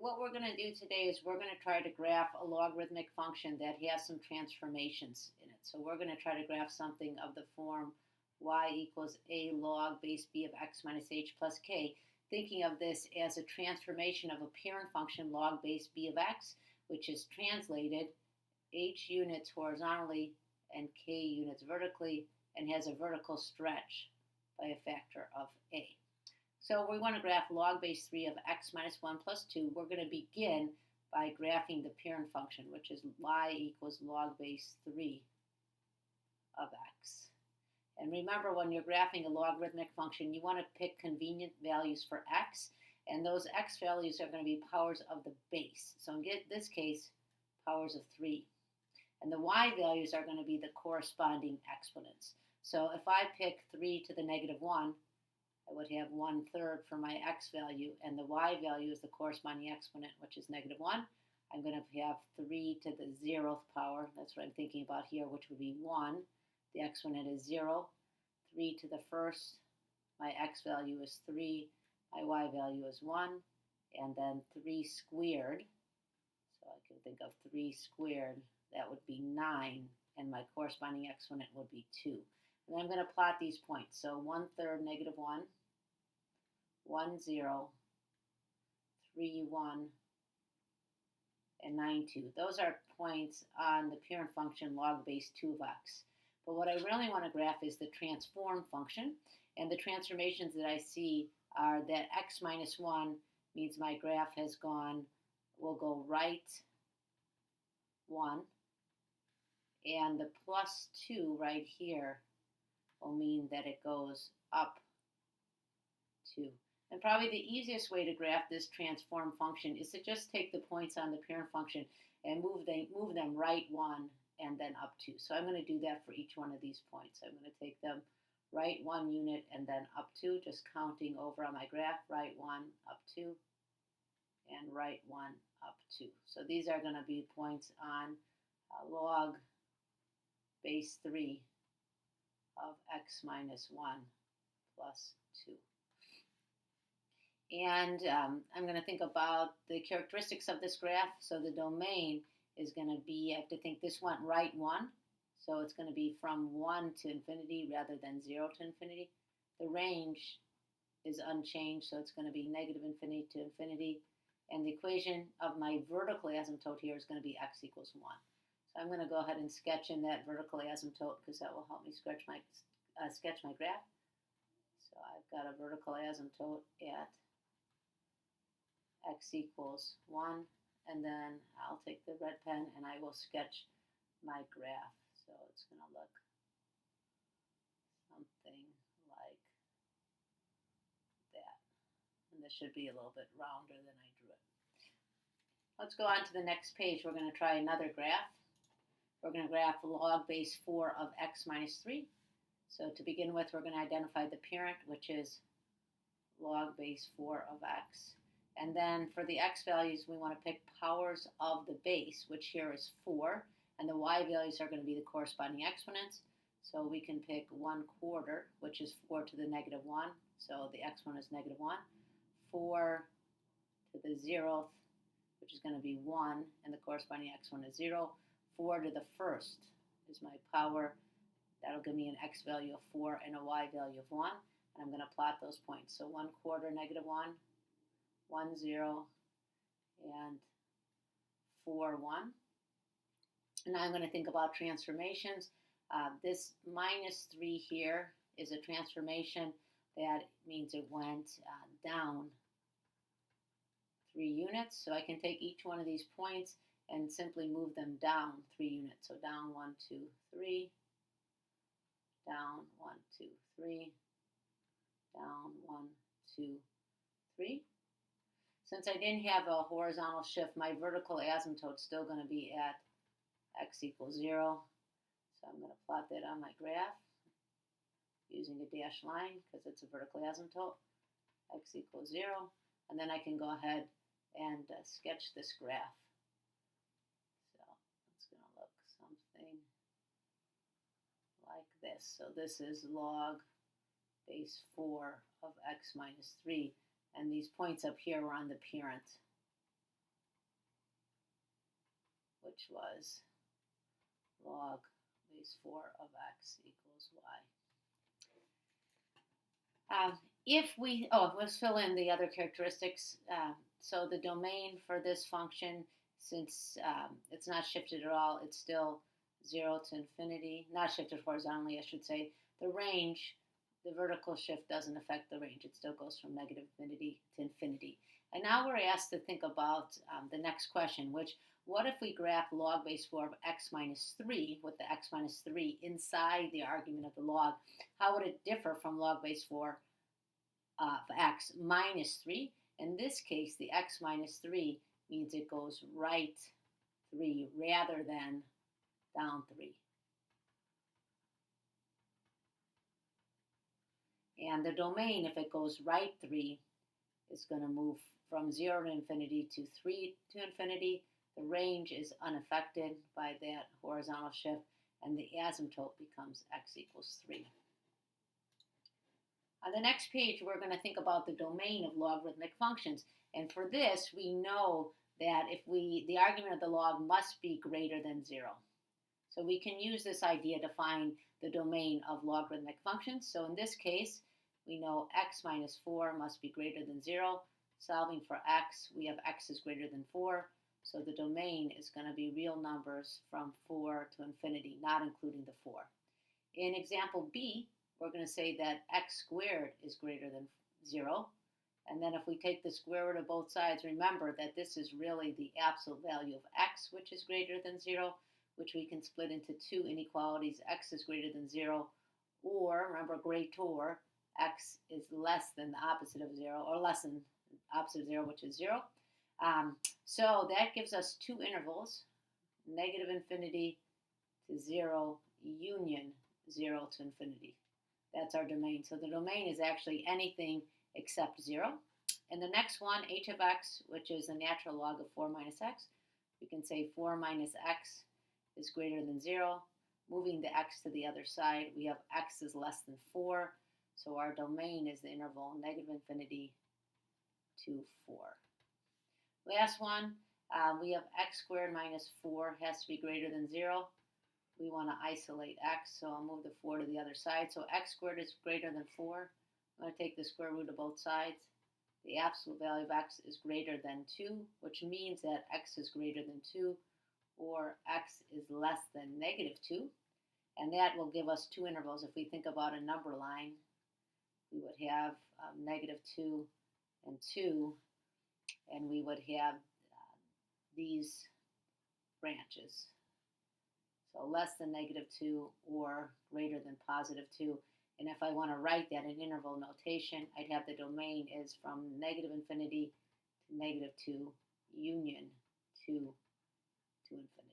What we're going to do today is we're going to try to graph a logarithmic function that has some transformations in it. So we're going to try to graph something of the form y equals a log base b of x minus h plus k, thinking of this as a transformation of a parent function log base b of x, which is translated h units horizontally and k units vertically and has a vertical stretch by a factor of a. So we want to graph log base 3 of x minus 1 plus 2. We're going to begin by graphing the parent function, which is y equals log base 3 of x. And remember, when you're graphing a logarithmic function, you want to pick convenient values for x, and those x values are going to be powers of the base. So in this case, powers of 3. And the y values are going to be the corresponding exponents. So if I pick 3 to the negative 1, I would have 1/3 for my x value, and the y value is the corresponding exponent, which is negative 1. I'm going to have 3 to the 0th power. That's what I'm thinking about here, which would be 1. The exponent is 0. 3 to the first, my x value is 3. My y value is 1. And then 3 squared. So I can think of 3 squared. That would be 9. And my corresponding exponent would be 2. And I'm going to plot these points. So 1/3, negative 1. 1, 0, 3, 1, and 9, 2. Those are points on the parent function log base 2 of x. But what I really want to graph is the transform function. And the transformations that I see are that x minus 1 means my graph will go right 1. And the plus 2 right here will mean that it goes up 2. And probably the easiest way to graph this transform function is to just take the points on the parent function and move them right 1 and then up 2. So I'm going to do that for each one of these points. I'm going to take them right 1 unit and then up 2, just counting over on my graph, right 1, up 2, and right 1, up 2. So these are going to be points on log base 3 of x minus 1 plus 2. And I'm going to think about the characteristics of this graph. So the domain is going to be, I have to think this went right 1. So it's going to be from 1 to infinity rather than 0 to infinity. The range is unchanged, so it's going to be negative infinity to infinity. And the equation of my vertical asymptote here is going to be x equals 1. So I'm going to go ahead and sketch in that vertical asymptote because that will help me sketch my graph. So I've got a vertical asymptote at x equals 1, and then I'll take the red pen and I will sketch my graph. So it's going to look something like that. And this should be a little bit rounder than I drew it. Let's go on to the next page. We're going to try another graph. We're going to graph log base 4 of x minus 3. So to begin with, we're going to identify the parent, which is log base 4 of x. And then for the x values, we want to pick powers of the base, which here is 4. And the y values are going to be the corresponding exponents. So we can pick 1/4, which is 4 to the negative 1. So the exponent is negative 1. 4 to the 0th, which is going to be 1. And the corresponding exponent is 0. 4 to the first is my power. That'll give me an x value of 4 and a y value of 1. And I'm going to plot those points. So 1/4, negative 1. 1, 0, and 4, 1. And now I'm going to think about transformations. This minus 3 here is a transformation. That means it went down 3 units. So I can take each one of these points and simply move them down 3 units. So down 1, 2, 3, down 1, 2, 3, down 1, 2, 3. Since I didn't have a horizontal shift, my vertical asymptote is still going to be at x equals 0. So I'm going to plot that on my graph using a dashed line because it's a vertical asymptote. X equals 0. And then I can go ahead and sketch this graph. So it's going to look something like this. So this is log base 4 of x minus 3. And these points up here are on the parent which was log base 4 of x equals y. Let's fill in the other characteristics. So the domain for this function, since it's not shifted at all, it's still 0 to infinity. Not shifted horizontally, I should say. The range, the vertical shift doesn't affect the range. It still goes from negative infinity to infinity. And now we're asked to think about the next question, which, what if we graph log base 4 of x minus 3 with the x minus 3 inside the argument of the log? How would it differ from log base 4 of x minus 3? In this case, the x minus 3 means it goes right 3 rather than down 3. And the domain, if it goes right 3, is going to move from 0 to infinity to 3 to infinity. The range is unaffected by that horizontal shift, and the asymptote becomes x equals 3. On the next page, we're going to think about the domain of logarithmic functions. And for this, we know that the argument of the log must be greater than 0. So we can use this idea to find the domain of logarithmic functions. So in this case, we know x minus 4 must be greater than 0. Solving for x, we have x is greater than 4. So the domain is going to be real numbers from 4 to infinity, not including the 4. In example B, we're going to say that x squared is greater than 0. And then if we take the square root of both sides, remember that this is really the absolute value of x, which is greater than 0, which we can split into two inequalities. X is greater than 0, or, remember, greater, x is less than the opposite of 0, or less than the opposite of 0, which is 0. So that gives us two intervals, negative infinity to 0, union 0 to infinity. That's our domain. So the domain is actually anything except 0. And the next one, h of x, which is the natural log of 4 minus x, we can say 4 minus x is greater than 0. Moving the x to the other side, we have x is less than 4. So our domain is the interval negative infinity to 4. Last one, we have x squared minus 4 has to be greater than 0. We want to isolate x, so I'll move the 4 to the other side. So x squared is greater than 4. I'm going to take the square root of both sides. The absolute value of x is greater than 2, which means that x is greater than 2, or x is less than negative 2. And that will give us two intervals. If we think about a number line, we would have negative 2 and 2, and we would have these branches. So less than negative 2 or greater than positive 2. And if I want to write that in interval notation, I'd have the domain is from negative infinity to negative 2, union 2 to infinity.